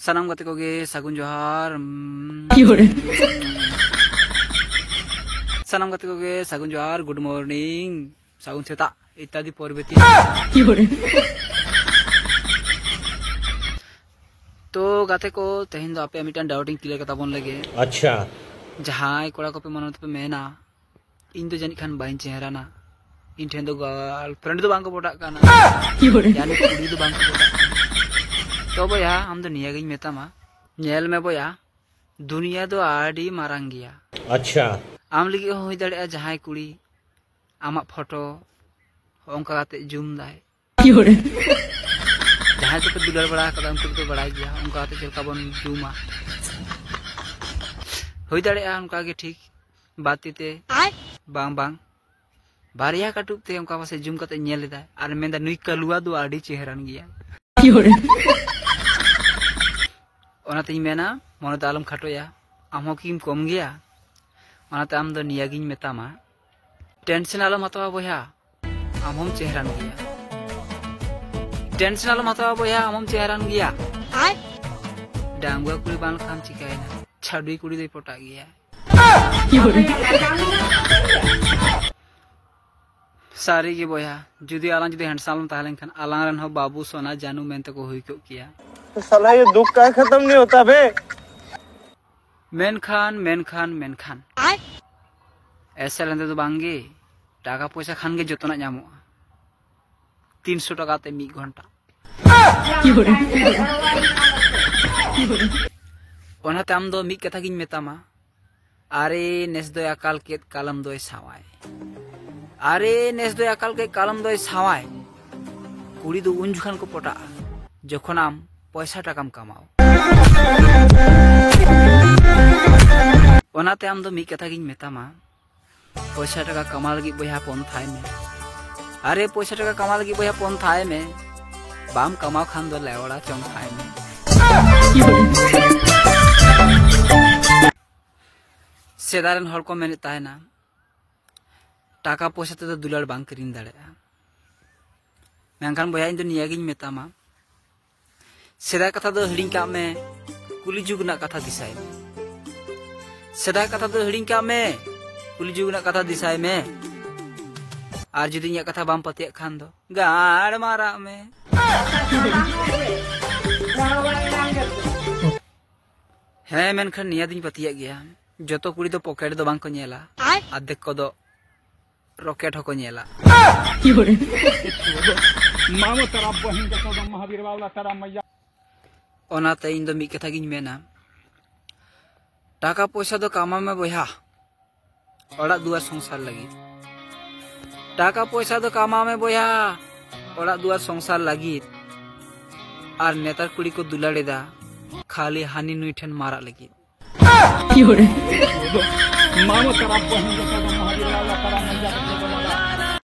Sanam gate koge sagun johar. Sanam gate koge sagun johar. Good morning. Sagun seta ityadi porbeti. तो गाते को तेहिन दो आपे mitten doubting clear कता bone लगे अच्छा जहां कोड़ा को पे मनोत पे मेना इन तो जानि खान बाइन चेहरा ना इन ठेन दो गर्लफ्रेंड दो बांग को पोटा काना यानी कुड़ी दो बांग को पोटा तो बया हम तो निया गई मेता मा नेल में बया दुनिया दो आडी मारांग गया अच्छा आम लगी होई दड़े जहां कुड़ी आमा फोटो ओंका काते जूम दाय जहां तो दुलार बड़ा कदम तो बड़ा गया उनका तो चलका बन जूमा होई दड़े उनका के ठीक बातीते बांग बांग बारिया काटुते उनका पासे जूम करते नेल दा और मेंदा नुई कलुआ दो आडी चेहरान गया ओनाते मेना मन तो आलम खाटोया आम किम कम गया ओनाते आम दो नियागिन मेतामा टेंशन आलम हतवा बया आम हम चेहरान गया टेंशन आलम हतवा बया आम चेहरान गया डांगुआ कुड़ी बाल खाम चिकायना छाडुई कुड़ी दे पोटा गया सारी की बया जुदी आलां जुदी हैंडसम ताहलेन खान आलां रन हो बाबू सोना जानू मेनते को हुई किया तो साला ये दुख का खत्म नहीं होता बे मेन खान ऐसे लेंदे तो बांगे टाका पैसा खान के जतना नामो 300 टाका ते 1 घंटा ओनाते आम दो मिक कथा गिन मेतामा अरे नेस दो अकाल के कालम दो सावाय अरे नेस दो अकाल के कालम दो सावाय कुड़ी दो उन जुखान को पोटा जखन आम पैसा टाकाम कामाओ ओनाते आम दो मिक कथा गिन मेतामा पैसा टाका कमा लगी बया पन थाय में अरे पैसा टाका कमा लगी बया पन थाय में बाम कमाओ खान दो लेवड़ा चंग थाय में सेदारन हर को मेने तायना टाका पैसा ते दुलार बांग किरिन दाड़ेया मेंखान बया इन दो नियागिन मेतामा सेदा कथा दो हिडिंग का में कुली जुग ना कथा दिसाय में सेदा कथा दो हिडिंग का में कुली जुग ना कथा दिसाय में आर जुदी इया कथा बाम पतिया खान दो गाड़ मारा में है मेनखान निया दिन पतिया गया जतो कुड़ी दो पॉकेट दो बांग को नेला आधे को दो रॉकेट हो को नेला मामो तरा बहिन के तो महावीर बाबा तरा मैया ओनाते इन दो मी कथा गिन मेना टाका पैसा दो कामा में बया ओड़ा दुआर संसार लगी टाका पैसा दो कामा में बया ओड़ा दुआर संसार लगी और नेतार कुड़ी को दुलाड़े दा खाली हानि नुई ठेन मारा लगी मामो तरा बहिन के तो महावीर बाबा तरा मैया